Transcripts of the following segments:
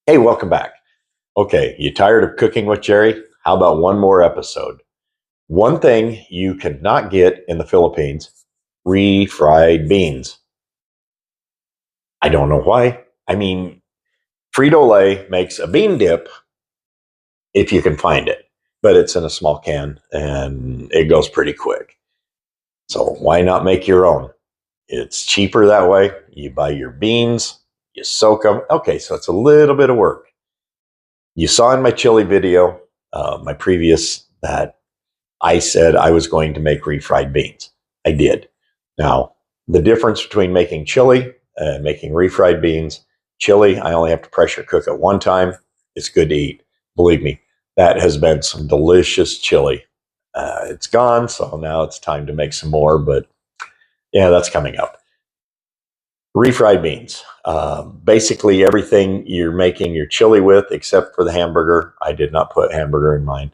Hey, welcome back. Okay, you tired of cooking with Jerry? How about one more episode? One thing you cannot get in the Philippines, refried beans. I don't know why. I mean, Frito-Lay makes a bean dip if you can find it, but it's in a small can and it goes pretty quick. So why not make your own? It's cheaper that way. You buy your beans, you soak them. Okay, so it's a little bit of work. You saw in my chili video, my previous, that I said I was going to make refried beans. I did. Now, the difference between making chili and making refried beans, chili, I only have to pressure cook it one time. It's good to eat. Believe me, that has been some delicious chili. It's gone, so now it's time to make some more, but yeah, that's coming up. Refried beans. Basically everything you're making your chili with, except for the hamburger. I did not put hamburger in mine.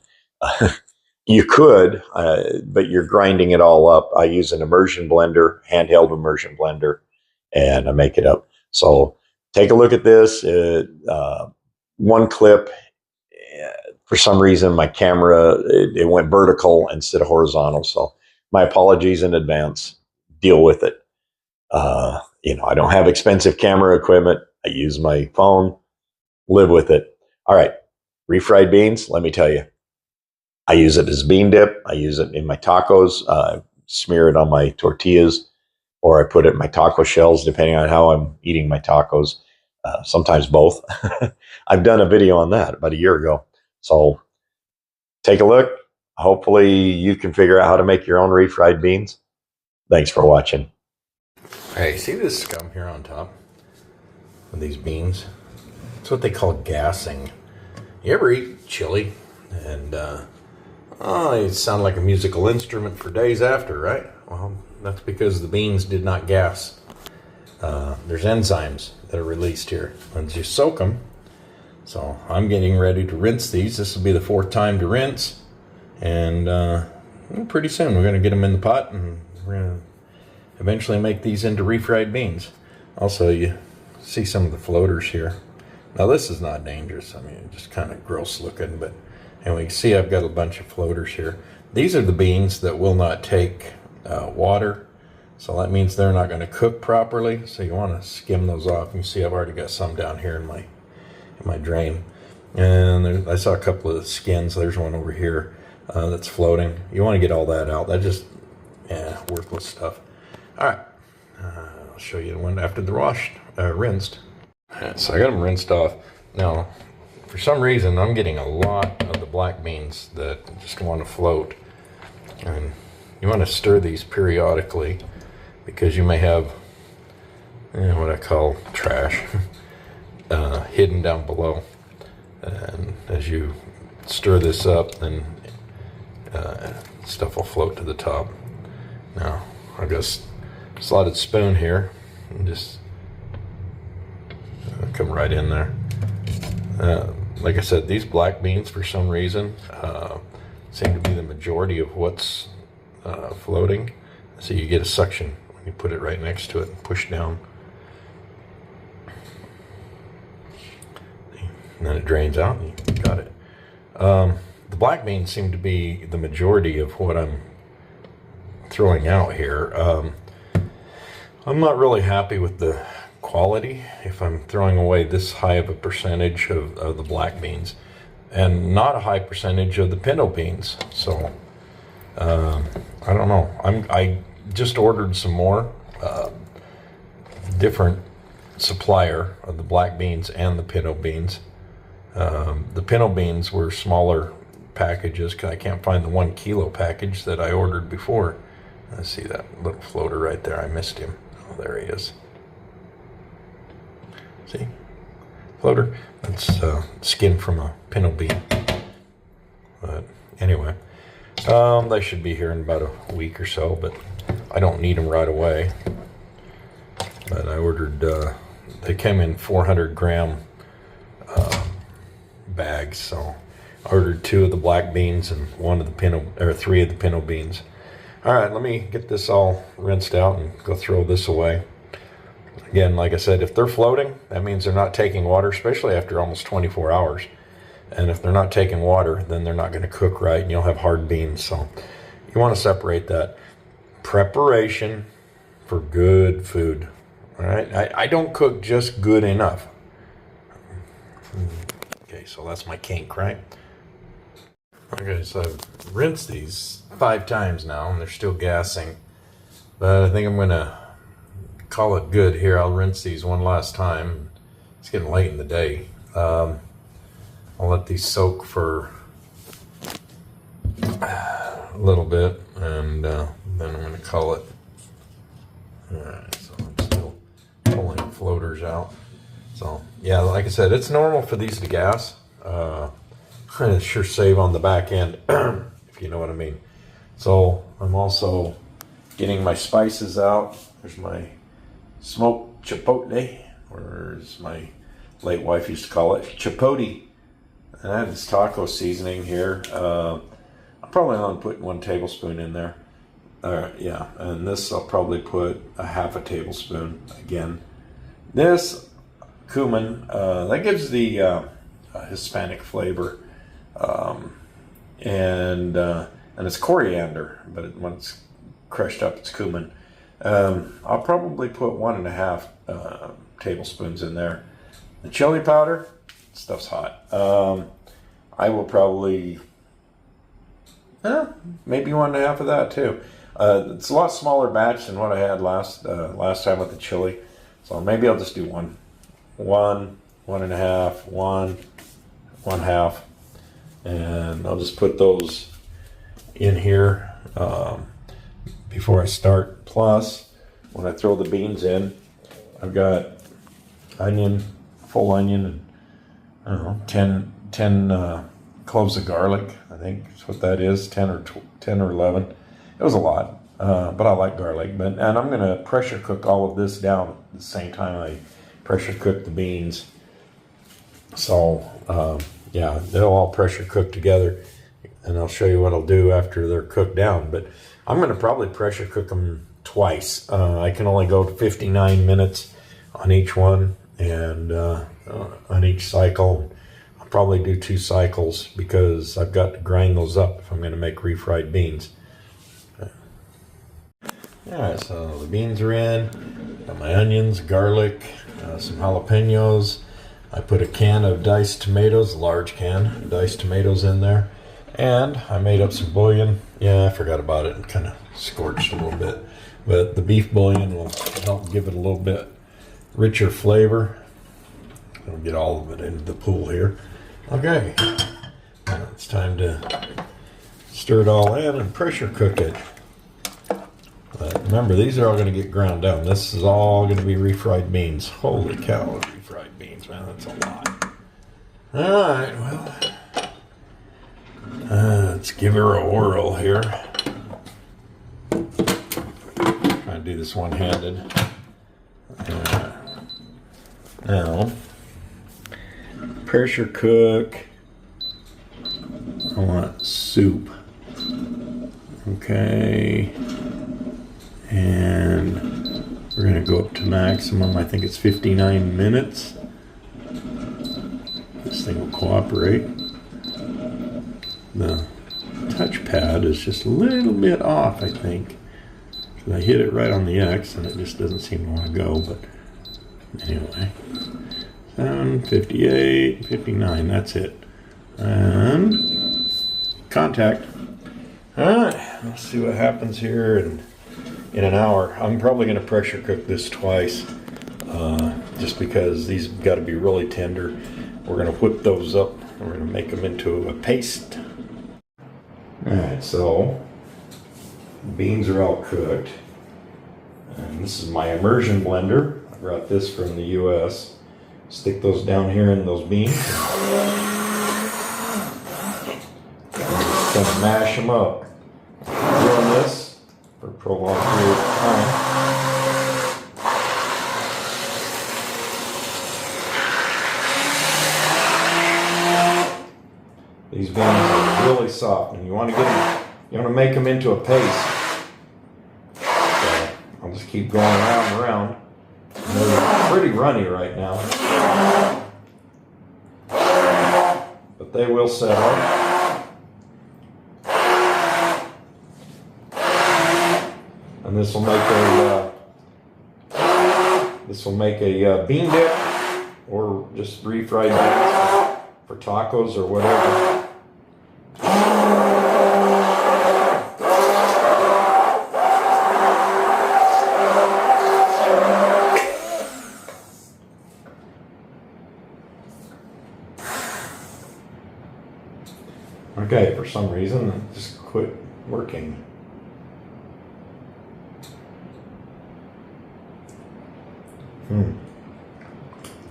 You could, but you're grinding it all up. I use an immersion blender, handheld immersion blender, and I make it up. So take a look at this. One clip, for some reason, my camera, it went vertical instead of horizontal. So my apologies in advance. Deal with it. I don't have expensive camera equipment. I use my phone. Live with it. All right. Refried beans, let me tell you. I use it as bean dip. I use it in my tacos, smear it on my tortillas, or I put it in my taco shells, depending on how I'm eating my tacos. Sometimes both. I've done a video on that about a year ago. So take a look. Hopefully you can figure out how to make your own refried beans. Thanks for watching. Hey, see this scum here on top of these beans? It's what they call gassing. You ever eat chili and it sounded like a musical instrument for days after, right? Well, that's because the beans did not gas. There's enzymes that are released here once you soak them. So I'm getting ready to rinse these. This will be the fourth time to rinse, and pretty soon we're going to get them in the pot, and we're going to eventually make these into refried beans. Also, you see some of the floaters here. Now this is not dangerous. I mean, it's just kind of gross looking, but anyway, you see I've got a bunch of floaters here. These are the beans that will not take water, so that means they're not going to cook properly. So you want to skim those off. You see I've already got some down here in my drain, and I saw a couple of skins. There's one over here that's floating. You want to get all that out. That's just worthless stuff. All right, I'll show you the one after the rinsed. So I got them rinsed off. Now, for some reason, I'm getting a lot of the black beans that just want to float. And you want to stir these periodically because you may have what I call trash hidden down below. And as you stir this up, then stuff will float to the top. Now, I got slotted spoon here and just come right in there. Like I said, these black beans for some reason seem to be the majority of what's floating. So you get a suction when you put it right next to it and push down, and then it drains out and you got it. The black beans seem to be the majority of what I'm throwing out here. I'm not really happy with the quality if I'm throwing away this high of a percentage of the black beans and not a high percentage of the pinto beans. So I don't know. I just ordered some more different supplier of the black beans and the pinto beans. The pinto beans were smaller packages because I can't find the 1 kilo package that I ordered before. I see that little floater right there. I missed him. Oh, there he is. See? Floater. That's skin from a pinto bean. But anyway, they should be here in about a week or so, but I don't need them right away. But I ordered, they came in 400 gram bags, so I ordered 2 of the black beans and 3 of the pinto beans. All right, let me get this all rinsed out and go throw this away. Again, like I said, if they're floating, that means they're not taking water, especially after almost 24 hours. And if they're not taking water, then they're not going to cook right, and you'll have hard beans. So you want to separate that. Preparation for good food. All right, I don't cook just good enough. Okay, so that's my kink, right? Okay, so I've rinsed these 5 times now, and they're still gassing. But I think I'm going to call it good here. I'll rinse these one last time. It's getting late in the day. I'll let these soak for a little bit, and then I'm going to call it. Alright, so I'm still pulling floaters out. So yeah, like I said, it's normal for these to gas. Sure save on the back end, if you know what I mean. So I'm also getting my spices out. There's my smoked chipotle, or as my late wife used to call it, chipotle. And I have this taco seasoning here. I'll probably only put 1 tablespoon in there. Yeah, and this I'll probably put a half a tablespoon again. This cumin, that gives the Hispanic flavor. And it's coriander, but when it's crushed up, it's cumin. I'll probably put 1.5 tablespoons in there. The chili powder, stuff's hot. I will probably, maybe 1.5 of that too. It's a lot smaller batch than what I had last time with the chili, so maybe I'll just do 1, 1.5, 1.5, and I'll just put those in here before I start. Plus, when I throw the beans in, I've got onion, full onion, and I don't know, 10 cloves of garlic. I think is what that is, 10 or 11. It was a lot, but I like garlic. And I'm going to pressure cook all of this down at the same time I pressure cook the beans. So yeah, they'll all pressure cook together, and I'll show you what I'll do after they're cooked down. But I'm going to probably pressure cook them twice. I can only go to 59 minutes on each one, and on each cycle. I'll probably do 2 cycles because I've got to grind those up if I'm going to make refried beans. Alright, so the beans are in. Got my onions, garlic, some jalapenos. I put a can of diced tomatoes, a large can of diced tomatoes in there. And I made up some bouillon. Yeah, I forgot about it. It kind of scorched a little bit. But the beef bouillon will help give it a little bit richer flavor. I'll get all of it into the pool here. Okay, now it's time to stir it all in and pressure cook it. But remember, these are all going to get ground down. This is all going to be refried beans. Holy cow, refried beans, man, that's a lot. All right, well, let's give her a whirl here. Try to do this one-handed. Now, pressure cook. I want soup. Okay. And we're going to go up to maximum. I think it's 59 minutes. This thing will cooperate. The touchpad is just a little bit off, I think. I hit it right on the X and it just doesn't seem to want to go. But anyway, 58, 59, that's it. And contact. All right, let's see what happens here in an hour. I'm probably going to pressure cook this twice, just because these have got to be really tender. We're going to whip those up. We're going to make them into a paste. All right, so beans are all cooked. And this is my immersion blender. I brought this from the US. Stick those down here in those beans. Kind of mash them up. Doing this for a prolonged period of time. These beans are really soft, and you want to make them into a paste. So I'll just keep going around and around They're pretty runny right now, but they will settle. And this will make a bean dip, or just refried beans for tacos or whatever. Okay, for some reason it just quit working.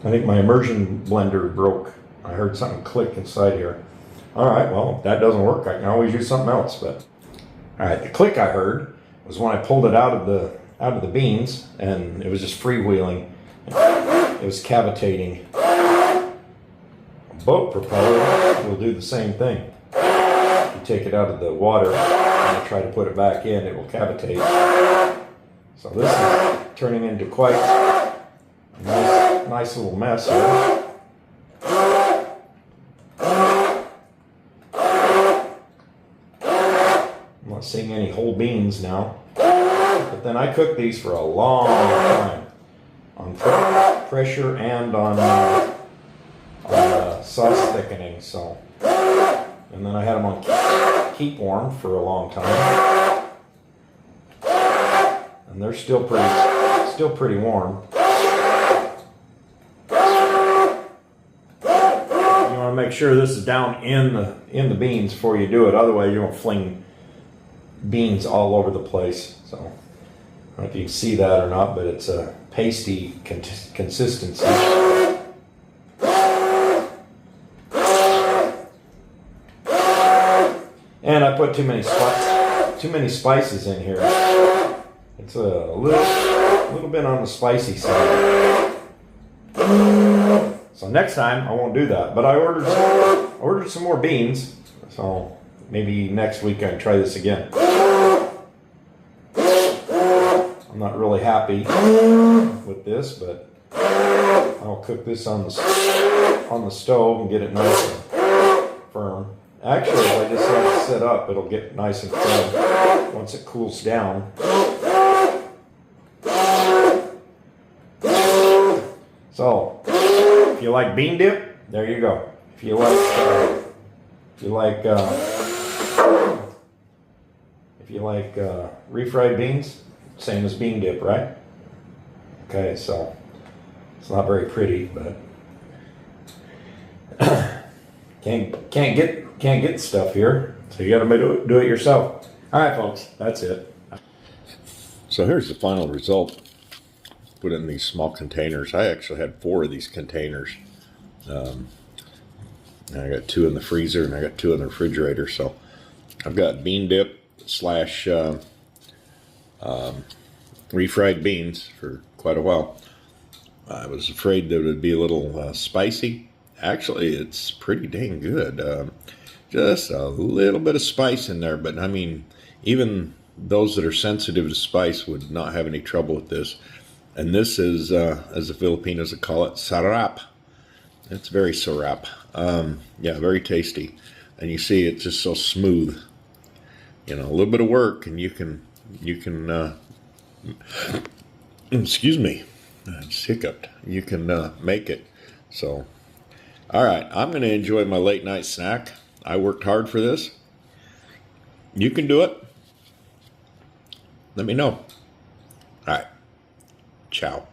I think my immersion blender broke. I heard something click inside here. All right, well, if that doesn't work, I can always use something else. But all right, the click I heard was when I pulled it out of the beans, and it was just freewheeling. It was cavitating. A boat propeller will do the same thing. If you take it out of the water and you try to put it back in, it will cavitate. So this is turning into quite a nice little mess here. I'm not seeing any whole beans now. But then I cook these for a long time on pressure and on sauce thickening. So, and then I had them on keep warm for a long time, and they're still pretty warm. You want to make sure this is down in the beans before you do it. Otherwise, you're gonna fling beans all over the place. So, I don't know if you can see that or not, but it's a pasty consistency. And I put too many spices in here. It's a little bit on the spicy side. So next time I won't do that. But I ordered some more beans. So maybe next week I can try this again. I'm not really happy with this, but I'll cook this on the stove and get it nice and firm. Actually, if I just let it sit up, it'll get nice and firm once it cools down. So, if you like bean dip, there you go. If you like refried beans, same as bean dip, right? Okay, so it's not very pretty, but can't get stuff here, so you got to do it yourself. All right, folks, that's it. So here's the final result. Put in these small containers. I actually had 4 of these containers. I got 2 in the freezer and I got 2 in the refrigerator. So I've got bean dip / refried beans for quite a while. I was afraid that it would be a little spicy. Actually, it's pretty dang good. Just a little bit of spice in there, but I mean, even those that are sensitive to spice would not have any trouble with this. And this is, as the Filipinos would call it, sarap. It's very sarap. Yeah, very tasty. And you see, it's just so smooth. You know, a little bit of work, and you can excuse me, I just hiccuped. You can make it. So, all right, I'm going to enjoy my late night snack. I worked hard for this. You can do it. Let me know. All right. Ciao.